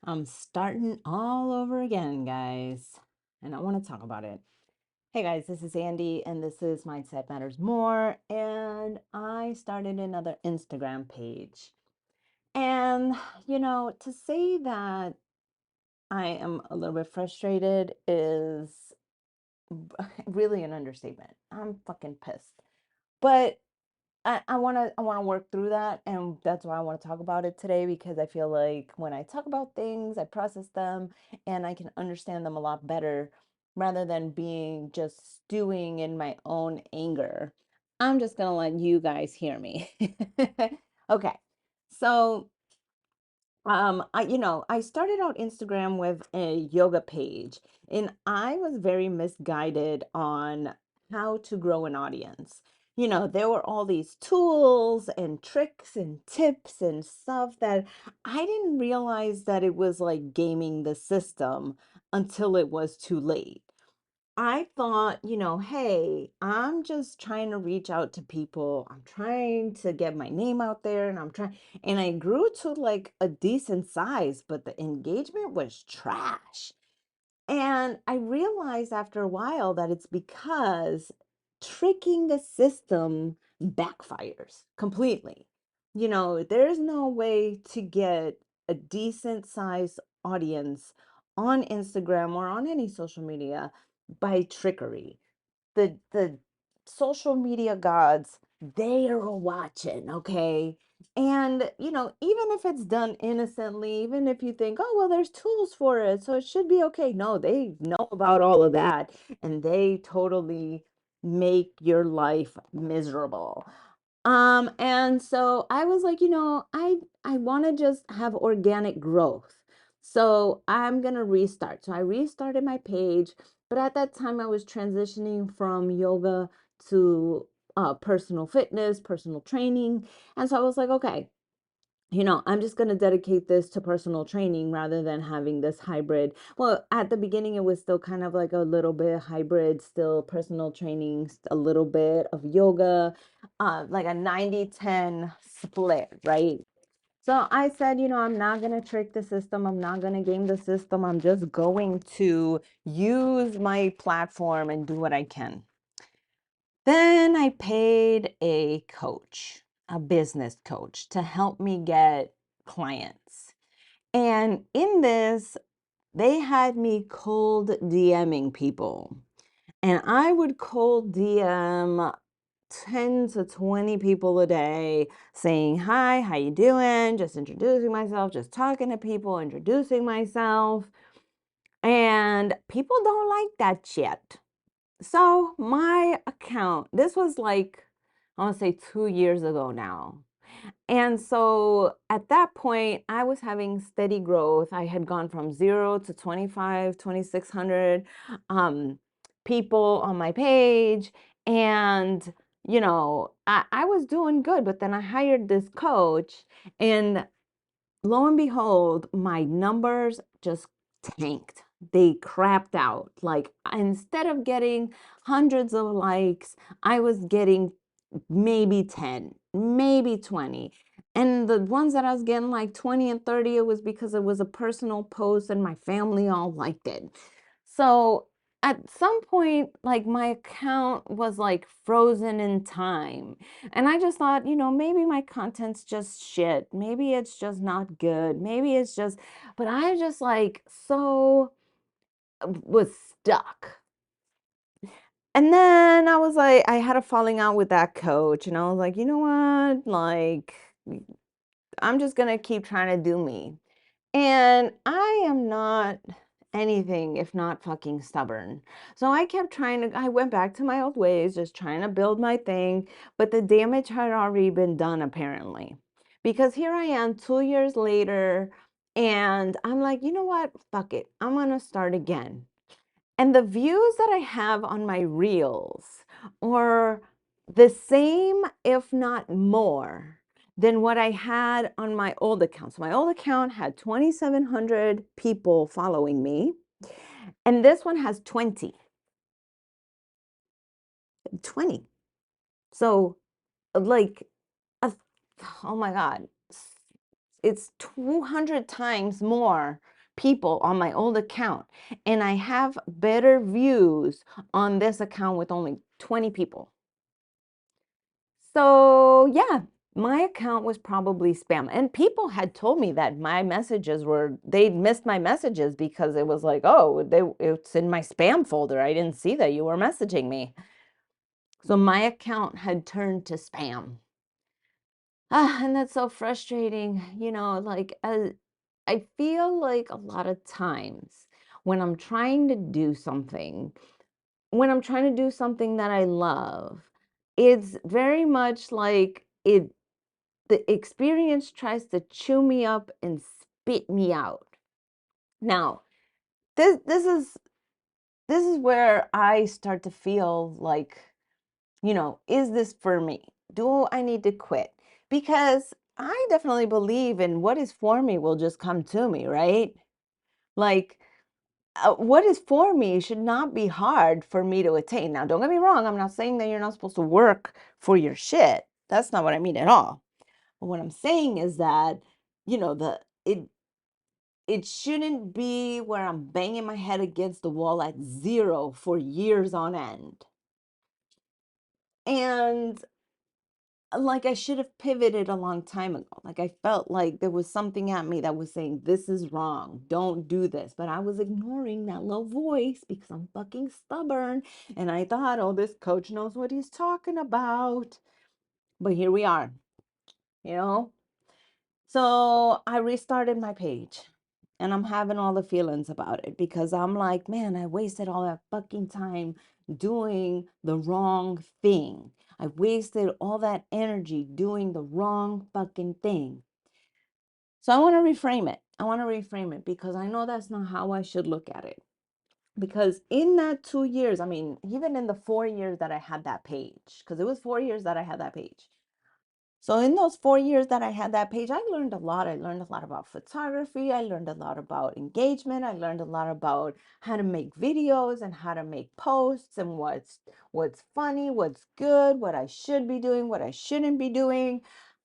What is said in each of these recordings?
I'm starting all over again, guys, and I want to talk about it. Hey guys, this is Andy, and this is Mindset Matters More. And I started another Instagram page. And, to say that I am a little bit frustrated is really an understatement. I'm fucking pissed. But I wanna work through that, and that's why I want to talk about it today, because I feel like when I talk about things, I process them and I can understand them a lot better rather than being just stewing in my own anger. I'm just gonna let you guys hear me. Okay. So I started out Instagram with a yoga page, and I was very misguided on how to grow an audience. There were all these tools and tricks and tips and stuff that I didn't realize that it was like gaming the system until it was too late. I thought, hey, I'm just trying to reach out to people. I'm trying to get my name out there, and and I grew to like a decent size, but the engagement was trash. And I realized after a while that it's because tricking the system backfires completely. There's no way to get a decent sized audience on Instagram or on any social media by trickery. The social media gods, they are watching, okay? And even if it's done innocently, even if you think, oh well, there's tools for it, so it should be okay. No, they know about all of that, and they totally make your life miserable. And so I was like, I want to just have organic growth. So I'm gonna restart. So I restarted my page, but at that time I was transitioning from yoga to personal fitness, personal training. And so I was like, okay, I'm just going to dedicate this to personal training rather than having this hybrid. Well, at the beginning, it was still kind of like a little bit hybrid, still personal training, a little bit of yoga, like a 90-10 split, right? So I said, I'm not going to trick the system. I'm not going to game the system. I'm just going to use my platform and do what I can. Then I paid a coach, a business coach, to help me get clients. And in this, they had me cold DMing people. And I would cold DM 10 to 20 people a day saying, hi, how you doing? Just introducing myself, just talking to people, introducing myself. And people don't like that shit. So my account, this was like, I want to say 2 years ago now. And so at that point, I was having steady growth. I had gone from 0 to 25, 2,600 people on my page. And, I was doing good, but then I hired this coach, and lo and behold, my numbers just tanked. They crapped out. Like, instead of getting hundreds of likes, I was getting maybe 10, maybe 20. And the ones that I was getting like 20 and 30, it was because it was a personal post and my family all liked it. So at some point, like, my account was like frozen in time. And I just thought, maybe my content's just shit. Maybe it's just not good. Maybe it's just, but I just like so was stuck. And then I was like, I had a falling out with that coach, and I was like, you know what? Like, I'm just gonna keep trying to do me. And I am not anything if not fucking stubborn. So I kept I went back to my old ways, just trying to build my thing, but the damage had already been done apparently. Because here I am 2 years later, and I'm like, you know what? Fuck it. I'm gonna start again. And the views that I have on my reels are the same, if not more, than what I had on my old account. So my old account had 2,700 people following me, and this one has 20. 20. So, like, a, oh my God, it's 200 times more people on my old account, and I have better views on this account with only 20 people. So yeah, my account was probably spam. And people had told me that my messages were, they missed my messages because it was like, oh, it's in my spam folder. I didn't see that you were messaging me. So my account had turned to spam. And that's so frustrating. Like I feel like a lot of times when I'm trying to do something, when I'm trying to do something that I love, it's very much like the experience tries to chew me up and spit me out. Now, this is where I start to feel like, is this for me? Do I need to quit? Because I definitely believe in what is for me will just come to me, right? Like, what is for me should not be hard for me to attain. Now, don't get me wrong. I'm not saying that you're not supposed to work for your shit. That's not what I mean at all. But what I'm saying is that, you know, the it shouldn't be where I'm banging my head against the wall at zero for years on end. And like I should have pivoted a long time ago. Like I felt like there was something at me that was saying, this is wrong. Don't do this. But I was ignoring that little voice because I'm fucking stubborn. And I thought, oh, this coach knows what he's talking about. But here we are, you know? So I restarted my page and I'm having all the feelings about it because I'm like, man, I wasted all that fucking time doing the wrong thing. I wasted all that energy doing the wrong fucking thing. So I want to reframe it. I want to reframe it because I know that's not how I should look at it. Because in that 2 years, I mean, even in the 4 years that I had that page, because it was 4 years that I had that page. So in those 4 years that I had that page, I learned a lot. I learned a lot about photography. I learned a lot about engagement. I learned a lot about how to make videos and how to make posts and what's funny, what's good, what I should be doing, what I shouldn't be doing.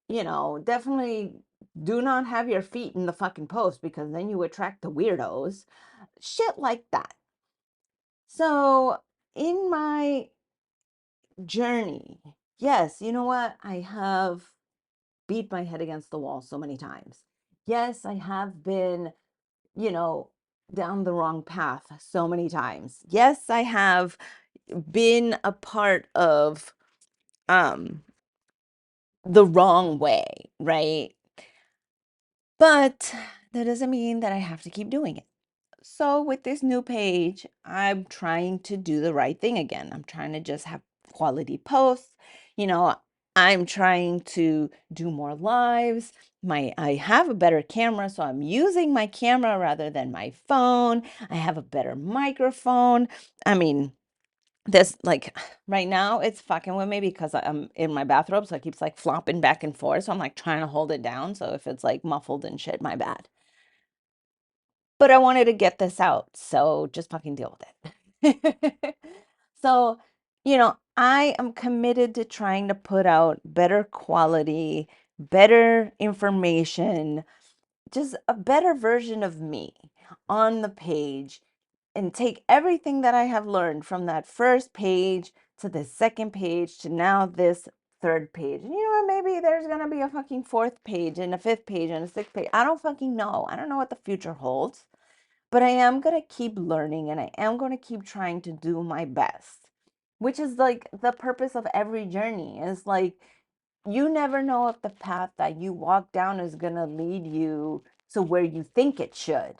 Definitely do not have your feet in the fucking post because then you attract the weirdos. Shit like that. So in my journey, yes, you know what? I have beat my head against the wall so many times. Yes, I have been, you know, down the wrong path so many times. Yes, I have been a part of um the wrong way, right? But that doesn't mean that I have to keep doing it. So with this new page, I'm trying to do the right thing again. I'm trying to just have quality posts. You know, I'm trying to do more lives. I have a better camera, so I'm using my camera rather than my phone. I have a better microphone. I mean, this like right now it's fucking with me because I'm in my bathrobe, so it keeps like flopping back and forth. So I'm like trying to hold it down. So if it's like muffled and shit, my bad. But I wanted to get this out, so just fucking deal with it. So, I am committed to trying to put out better quality, better information, just a better version of me on the page and take everything that I have learned from that first page to the second page to now this third page. And you know what? Maybe there's going to be a fucking fourth page and a fifth page and a sixth page. I don't fucking know. I don't know what the future holds. But I am going to keep learning and I am going to keep trying to do my best, which is like the purpose of every journey is like you never know if the path that you walk down is going to lead you to where you think it should,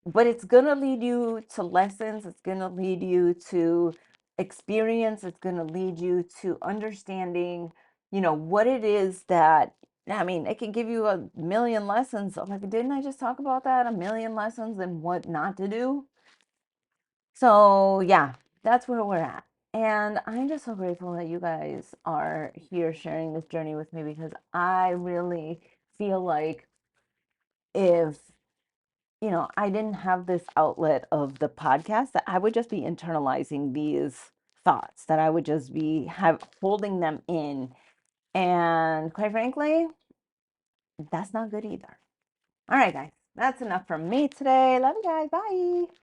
but it's going to lead you to lessons. It's going to lead you to experience. It's going to lead you to understanding, what it is that, I mean, it can give you a million lessons. I'm like, didn't I just talk about that? A million lessons and what not to do. So yeah, that's where we're at. And I'm just so grateful that you guys are here sharing this journey with me because I really feel like if I didn't have this outlet of the podcast, that I would just be internalizing these thoughts, that I would just be holding them in. And quite frankly, that's not good either. All right, guys. That's enough from me today. Love you guys. Bye.